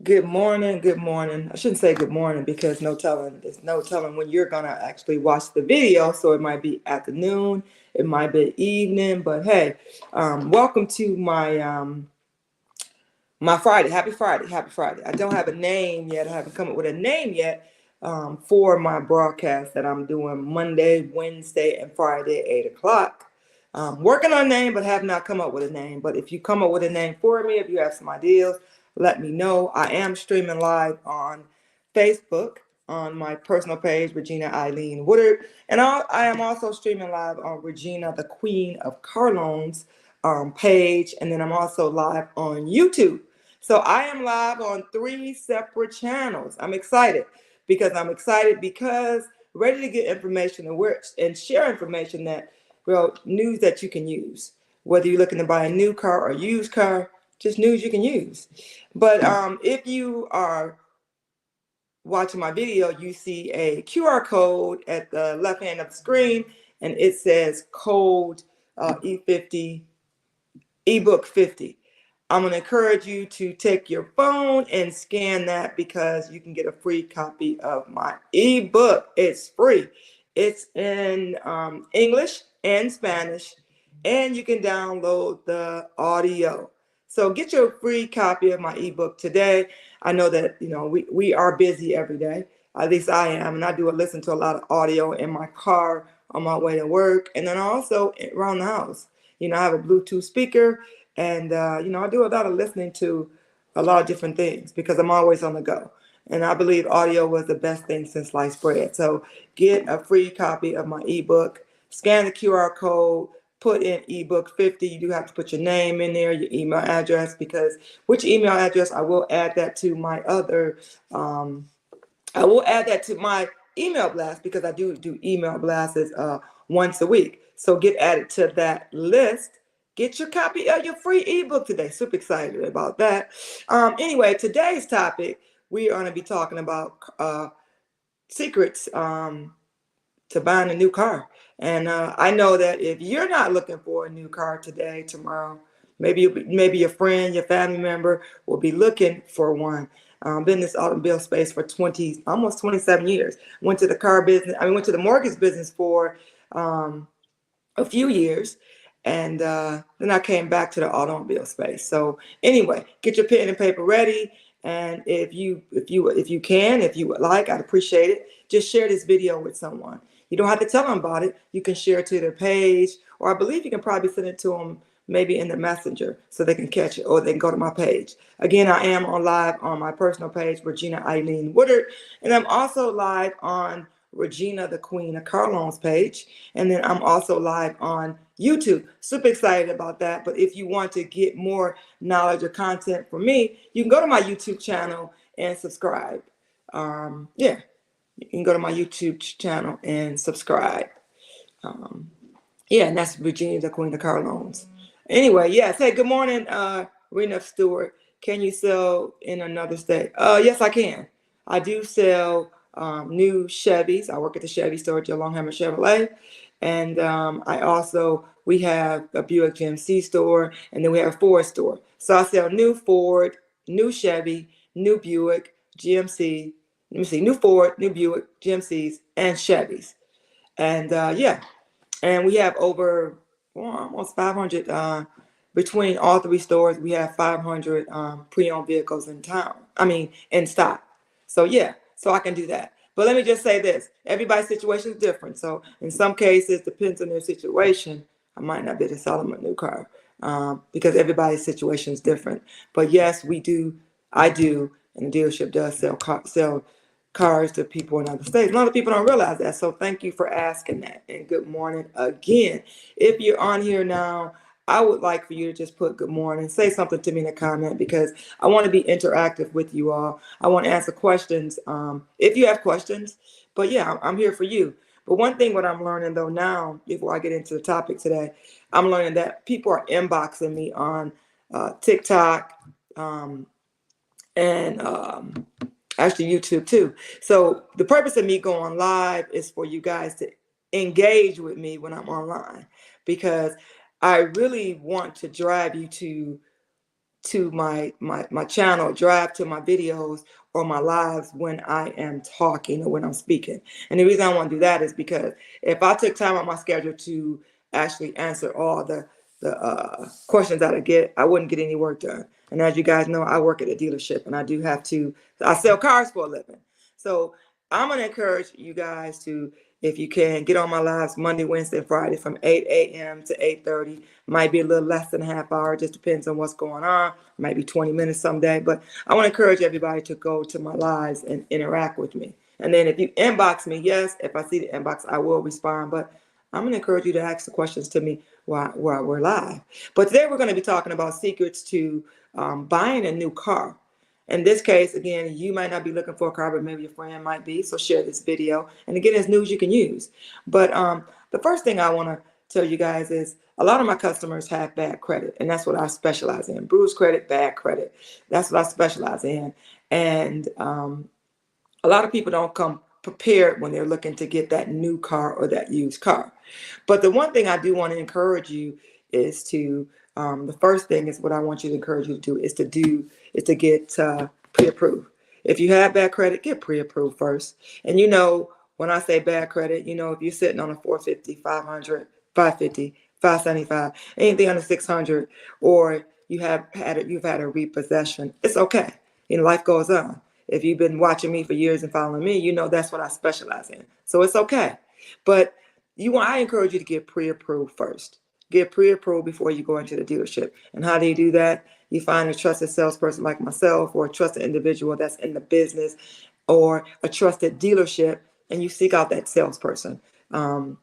Good morning. Good morning. I shouldn't say good morning because no telling. There's no telling when you're gonna actually watch the video. So it might be afternoon, it might be evening. But hey, welcome to my Friday. Happy Friday. Happy Friday. I don't have a name yet. I haven't come up with a name yet for my broadcast that I'm doing Monday, Wednesday, and Friday at 8 o'clock. Working on a name, but have not come up with a name. But if you come up with a name for me, if you have some ideas, let me know. I am streaming live on Facebook on my personal page, Regina Eileen Woodard. And I am also streaming live on Regina, the Queen of Carlone's page. And then I'm also live on YouTube. So I am live on 3 separate channels. I'm excited because ready to get information and share information that, well, news that you can use. Whether you're looking to buy a new car or used car, just news you can use. But if you are watching my video, you see a QR code at the left hand of the screen, and it says code E50 ebook 50. I'm going to encourage you to take your phone and scan that because you can get a free copy of my ebook. It's free. It's in English and Spanish, and you can download the audio. So get your free copy of my ebook today. I know that we are busy every day. At least I am, and I do listen to a lot of audio in my car on my way to work, and then also around the house. I have a Bluetooth speaker, and I do a lot of listening to a lot of different things because I'm always on the go. And I believe audio was the best thing since sliced bread. So get a free copy of my ebook, scan the QR code, put in ebook 50. You do have to put your name in there, your email address, because which email address I will add that to my other, I will add that to my email blast because I do email blasts once a week. So get added to that list. Get your copy of your free ebook today. Super excited about that. Anyway, today's topic, we are going to be talking about secrets to buying a new car. And I know that if you're not looking for a new car today, tomorrow, maybe your friend, your family member will be looking for one. Been in this automobile space for almost 27 years. Went to the mortgage business for a few years, and then I came back to the automobile space. So anyway, get your pen and paper ready, and if you would like, I'd appreciate it. Just share this video with someone. You don't have to tell them about it. You can share it to their page, or I believe you can probably send it to them maybe in the messenger so they can catch it, or they can go to my page. Again, I am on live on my personal page, Regina Eileen Woodard, and I'm also live on Regina, the Queen of Carlone's page. And then I'm also live on YouTube. Super excited about that. But if you want to get more knowledge or content from me, you can go to my YouTube channel and subscribe. Yeah, you can go to my YouTube channel and subscribe. Yeah, and that's Virginia, the Queen of Carlone's. Anyway, yes. Hey, good morning, Rena Stewart. Can you sell in another state? Yes, I can. I do sell new Chevys. I work at the Chevy store at Longhammer Chevrolet. And we have a Buick GMC store, and then we have a Ford store. So I sell new Ford, new Chevy, new Buick, GMC. Let me see, new Ford, new Buick, GMCs, and Chevys. And yeah, and we have over almost 500 between all 3 stores. We have 500 pre-owned vehicles in stock. So yeah, so I can do that. But let me just say this: everybody's situation is different. So in some cases, depends on their situation. I might not be able to sell them a new car because everybody's situation is different. But yes, we do. I do, and the dealership does sell cars to people in other states. A lot of people don't realize that. So thank you for asking that. And good morning again. If you're on here now, I would like for you to just put good morning, say something to me in a comment because I want to be interactive with you all. I want to answer questions if you have questions. But yeah, I'm here for you. But one thing what I'm learning though now, before I get into the topic today, I'm learning that people are inboxing me on TikTok and actually YouTube too. So the purpose of me going live is for you guys to engage with me when I'm online, because I really want to drive you to to my channel, drive to my videos or my lives when I am talking or when I'm speaking. And the reason I want to do that is because if I took time on my schedule to actually answer all the questions that I get, I wouldn't get any work done. And as you guys know, I work at a dealership and I sell cars for a living. So I'm going to encourage you guys to, if you can, get on my lives Monday, Wednesday, and Friday from 8 a.m. to 8:30. Might be a little less than a half hour, just depends on what's going on. Might be 20 minutes someday, but I want to encourage everybody to go to my lives and interact with me. And then if you inbox me, yes, if I see the inbox, I will respond, but I'm going to encourage you to ask the questions to me while we're live. But today we're going to be talking about secrets to buying a new car. In this case, again, you might not be looking for a car, but maybe your friend might be. So share this video. And again, it's news you can use. But the first thing I want to tell you guys is a lot of my customers have bad credit. And that's what I specialize in. Bruised credit, bad credit. That's what I specialize in. And a lot of people don't come prepared when they're looking to get that new car or that used car. But the one thing I do want to encourage you is to, the first thing is what I want you to encourage you to do is to get pre-approved. If you have bad credit, get pre-approved first. And when I say bad credit, if you're sitting on a 450, 500, 550, 575, anything under 600, or you've had a repossession, it's okay. Life goes on. If you've been watching me for years and following me, that's what I specialize in. So it's okay. But I encourage you to get pre-approved first. Get pre-approved before you go into the dealership. And how do you do that? You find a trusted salesperson like myself, or a trusted individual that's in the business, or a trusted dealership, and you seek out that salesperson. And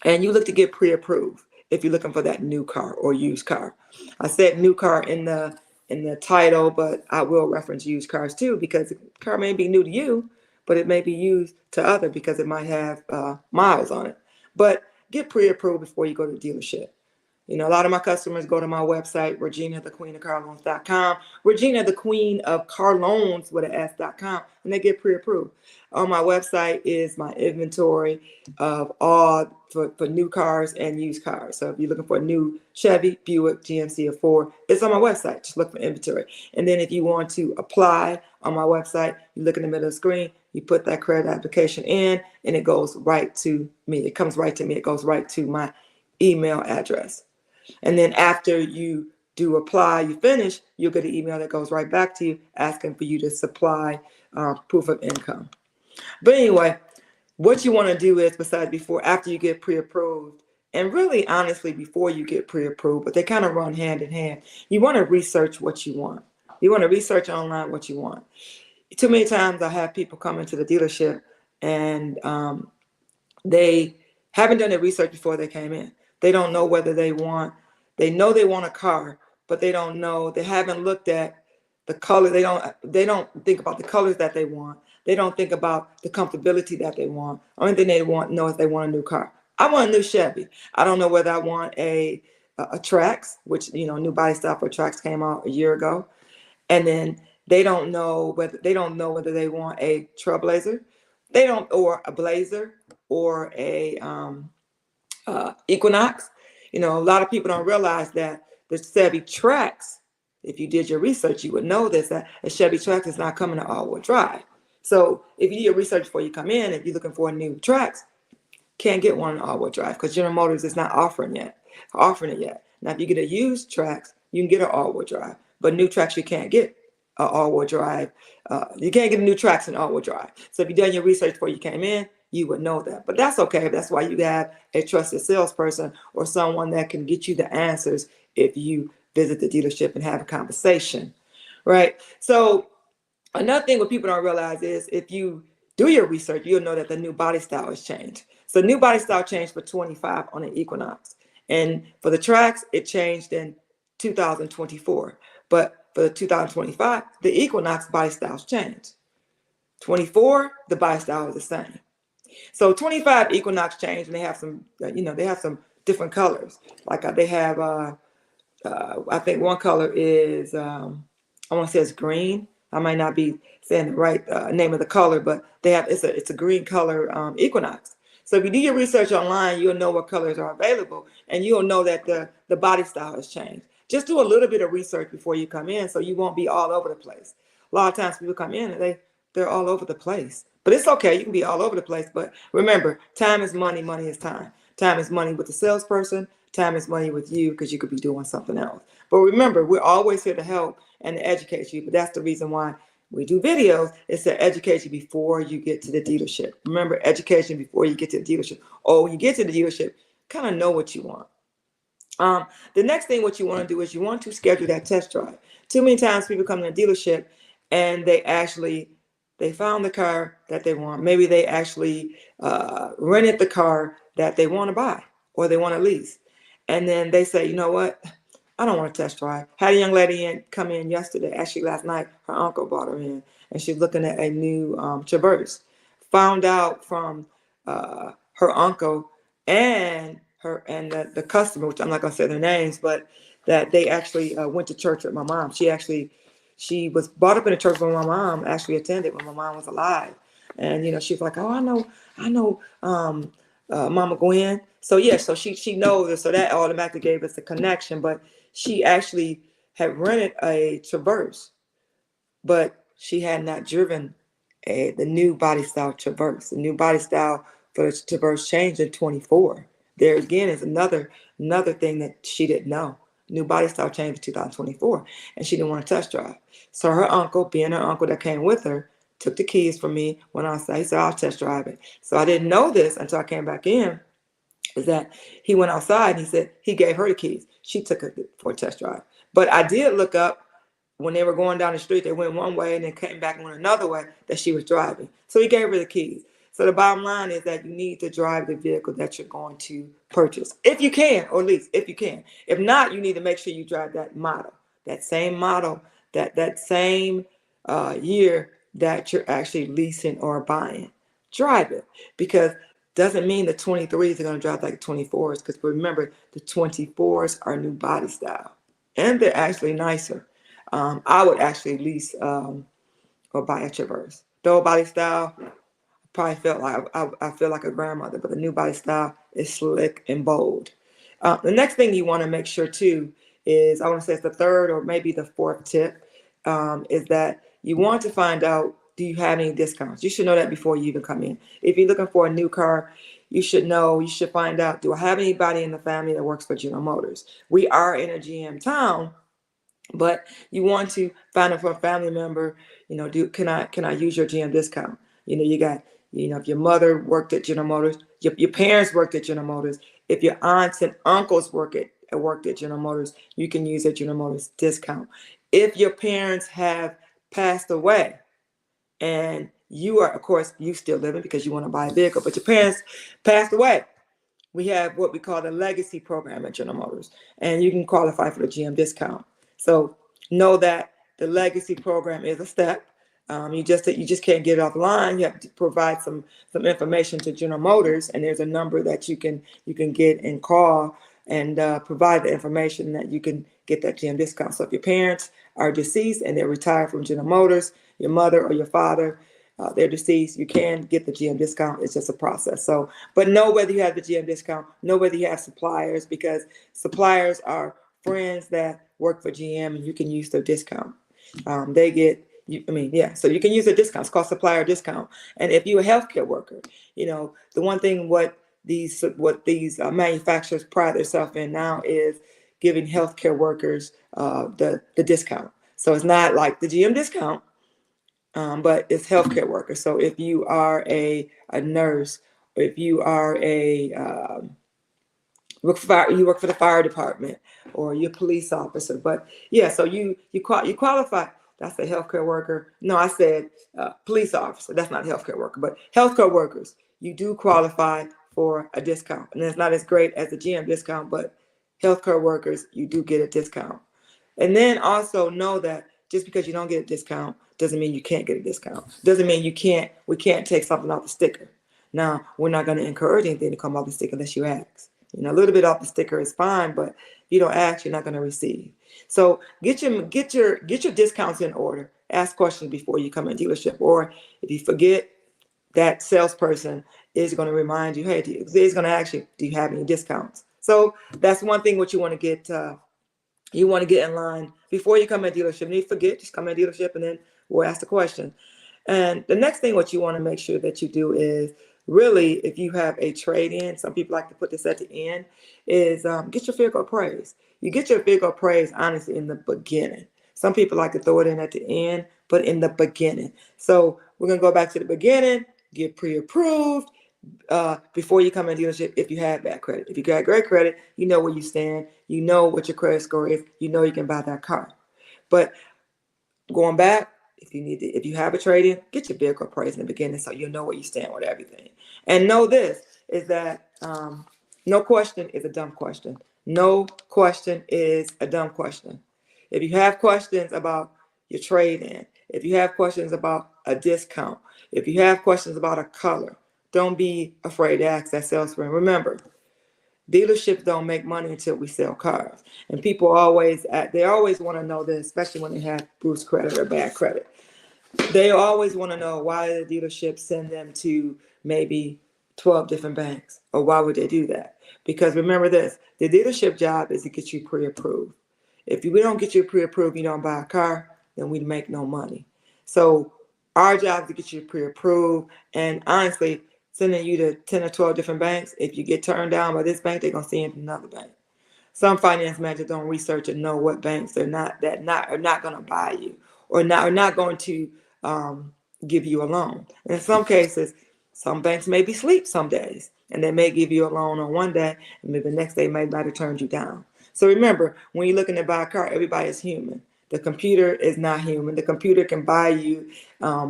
you look to get pre-approved if you're looking for that new car or used car. I said new car in the title, but I will reference used cars too, because the car may be new to you, but it may be used to other because it might have miles on it. But get pre-approved before you go to the dealership. A lot of my customers go to my website, Regina, the Queen of CarLoans.com, Regina, the Queen of CarLoans with an S.com, and they get pre-approved. On my website is my inventory of all for new cars and used cars. So if you're looking for a new Chevy, Buick, GMC, or Ford, it's on my website. Just look for inventory. And then if you want to apply on my website, you look in the middle of the screen, you put that credit application in, and it goes right to me. It comes right to me. It goes right to my email address. And then after you do apply, you finish, you'll get an email that goes right back to you asking for you to supply proof of income. But anyway, what you want to do is, after you get pre-approved, and really honestly before you get pre-approved, but they kind of run hand in hand, you want to research what you want. You want to research online what you want. Too many times I have people come into the dealership and they haven't done their research before they came in. They don't know whether they know they want a car, but they don't know, they haven't looked at the color. They don't think about the colors that they want. They don't think about the comfortability that they want. Only thing they know is they want a new car. I want a new Chevy. I don't know whether I want a Trax, which, new body style for Trax came out a year ago. And then they don't know whether they want a Trailblazer. Or a Blazer, or a Equinox. A lot of people don't realize that the Chevy Trax, if you did your research, you would know this, that a Chevy Trax is not coming to all-wheel drive. So if you do your research before you come in, if you're looking for a new Trax, can't get one in all-wheel drive because General Motors is not offering it yet. Now, if you get a used Trax, you can get an all-wheel drive, but new Trax you can't get all-wheel drive. You can't get a new Trax in all-wheel drive. So if you've done your research before you came in, you would know that. But that's okay. That's why you have a trusted salesperson or someone that can get you the answers if you visit the dealership and have a conversation, right? So another thing what people don't realize is if you do your research, you'll know that the new body style has changed. So new body style changed for 25 on the Equinox. And for the Trax, it changed in 2024. But for the 2025, the Equinox body styles changed. 24, the body style is the same. So 25 Equinox changed, and they have some different colors. Like they have, I think one color is, I want to say it's green. I might not be saying the right name of the color, but it's a green color Equinox. So if you do your research online, you'll know what colors are available, and you'll know that the body style has changed. Just do a little bit of research before you come in so you won't be all over the place. A lot of times people come in and they're all over the place. But it's okay, you can be all over the place. But remember, time is money, money is time. Time is money with the salesperson, time is money with you because you could be doing something else. But remember, we're always here to help and to educate you. But that's the reason why we do videos, is to educate you before you get to the dealership. Remember, education before you get to the dealership. Or when you get to the dealership, kind of know what you want. The next thing what you want to do is you want to schedule that test drive. Too many times people come to the dealership and they found the car that they want. Maybe they actually rented the car that they want to buy or they want to lease. And then they say, you know what? I don't want to test drive. Had a young lady come in yesterday, actually last night, her uncle brought her in, and she's looking at a new Traverse. Found out from her uncle and the customer, which I'm not going to say their names, but that they actually went to church with my mom. She was brought up in a church where my mom actually attended when my mom was alive. And, she's like, oh, I know Mama Gwen. So, yeah, so she knows, so that automatically gave us a connection. But she actually had rented a Traverse, but she had not driven the new body style Traverse. The new body style for the Traverse changed in 24. There again is another thing that she didn't know. New body style changed in 2024, and she didn't want to test drive. So her uncle, being her uncle that came with her, took the keys from me, went outside. He said, I'll test drive it. So I didn't know this until I came back in, is that he went outside and he said he gave her the keys. She took it for a test drive. But I did look up when they were going down the street, they went one way and then came back and went another way, that she was driving. So he gave her the keys. So the bottom line is that you need to drive the vehicle that you're going to purchase, if you can, or at least if you can. If not, you need to make sure you drive that model, that same model, that same year that you're actually leasing or buying. Drive it, because doesn't mean the 23s are going to drive like 24s, because remember, the 24s are new body style and they're actually nicer. I would actually lease or buy a Traverse. The old body style, probably felt like I feel like a grandmother, but the new body style is slick and bold. The next thing you want to make sure too is, I want to say it's the third or maybe the fourth tip, is that you want to find out, do you have any discounts? You should know that before you even come in. If you're looking for a new car, you should find out, do I have anybody in the family that works for General Motors? We are in a GM town, but you want to find out for a family member, can I use your GM discount? You got, if your mother worked at General Motors, your parents worked at General Motors, if your aunts and uncles worked at General Motors, you can use a General Motors discount. If your parents have passed away and you are, of course, you still living because you want to buy a vehicle, but your parents passed away, we have what we call the legacy program at General Motors, and you can qualify for the GM discount. So know that the legacy program is a step. You just can't get it offline. You have to provide some information to General Motors, and there's a number that you can get and call and provide the information that you can get that GM discount. So if your parents are deceased and they're retired from General Motors, your mother or your father, they're deceased, you can get the GM discount. It's just a process. So, but know whether you have the GM discount, know whether you have suppliers, because suppliers are friends that work for GM, and you can use their discount. So you can use a discount. It's called supplier discount. And if you're a healthcare worker, the one thing what these manufacturers pride themselves in now is giving healthcare workers the discount. So it's not like the GM discount, but it's healthcare workers. So if you are a nurse, or if you are you work for the fire department, or you're a police officer, but yeah, so you qualify. That's a healthcare worker. No, I said police officer. That's not a healthcare worker, but healthcare workers, you do qualify for a discount, and it's not as great as the GM discount, but healthcare workers, you do get a discount. And then also know that just because you don't get a discount doesn't mean you can't get a discount. Doesn't mean we can't take something off the sticker. Now, we're not going to encourage anything to come off the sticker unless you ask. A little bit off the sticker is fine, but if you don't ask, you're not going to receive. So get your discounts in order. Ask questions before you come in dealership, or if you forget, that salesperson is going to remind you, hey, he's going to ask you, do you have any discounts? So that's one thing what you want to get You want to get in line before you come in dealership. You forget, just come in dealership and then we'll ask the question. And the next thing what you want to make sure that you do is really, if you have a trade-in, some people like to put this at the end, is get your vehicle appraised. You get your vehicle appraised, honestly, in the beginning. Some people like to throw it in at the end, but in the beginning. So we're going to go back to the beginning, get pre-approved, before you come in dealership. If you have bad credit, if you got great credit, you know where you stand, you know what your credit score is, you know you can buy that car. But going back, if you have a trade-in, get your vehicle appraised in the beginning so you know where you stand with everything. And know this is that no question is a dumb question. No question is a dumb question. If you have questions about your trade-in, if you have questions about a discount, if you have questions about a color, don't be afraid to ask that salesman. Remember, dealerships don't make money until we sell cars. And people always want to know this, especially when they have bruise credit or bad credit. They always want to know why the dealership send them to maybe 12 different banks, or why would they do that? Because remember this, the dealership job is to get you pre-approved. If we don't get you pre-approved, you don't buy a car, then we make no money. So our job is to get you pre-approved, and honestly, sending you to 10 or 12 different banks, if you get turned down by this bank, they're going to send you to another bank. Some finance managers don't research and know what banks are not going to buy you, or not going to give you a loan. And in some cases, some banks may be asleep some days, and they may give you a loan on one day, and maybe the next day might have turned you down. So remember, when you're looking to buy a car, everybody is human. The computer is not human. The computer can buy you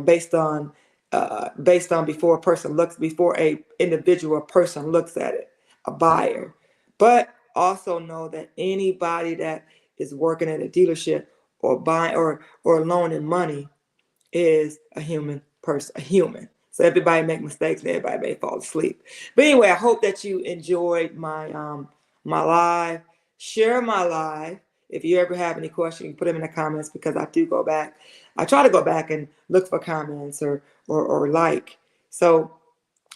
based on before a individual person looks at it, a buyer. But also know that anybody that is working at a dealership or buying or loaning money is a human person, a human. So everybody make mistakes and everybody may fall asleep. But anyway, I hope that you enjoyed my my live. Share my live. If you ever have any questions, you put them in the comments, because I do go back. I try to go back and look for comments or like. So,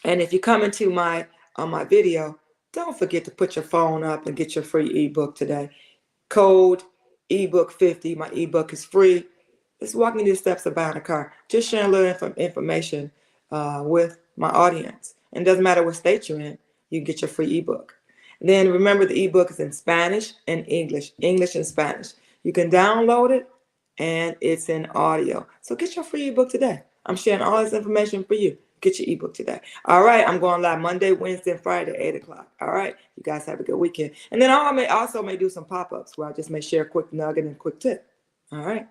and if you come into my my video, don't forget to put your phone up and get your free ebook today. Code ebook 50. My ebook is free. It's walking you the steps of buying a car. Just sharing a little information with my audience. And it doesn't matter what state you're in, you can get your free ebook. And then remember, the ebook is in Spanish and English and Spanish. You can download it, and it's in audio. So get your free ebook today. I'm sharing all this information for you. Get your ebook today. All right, I'm going live Monday, Wednesday, and Friday, 8 o'clock. All right, you guys have a good weekend. And then I may do some pop-ups where I just may share a quick nugget and quick tip. All right.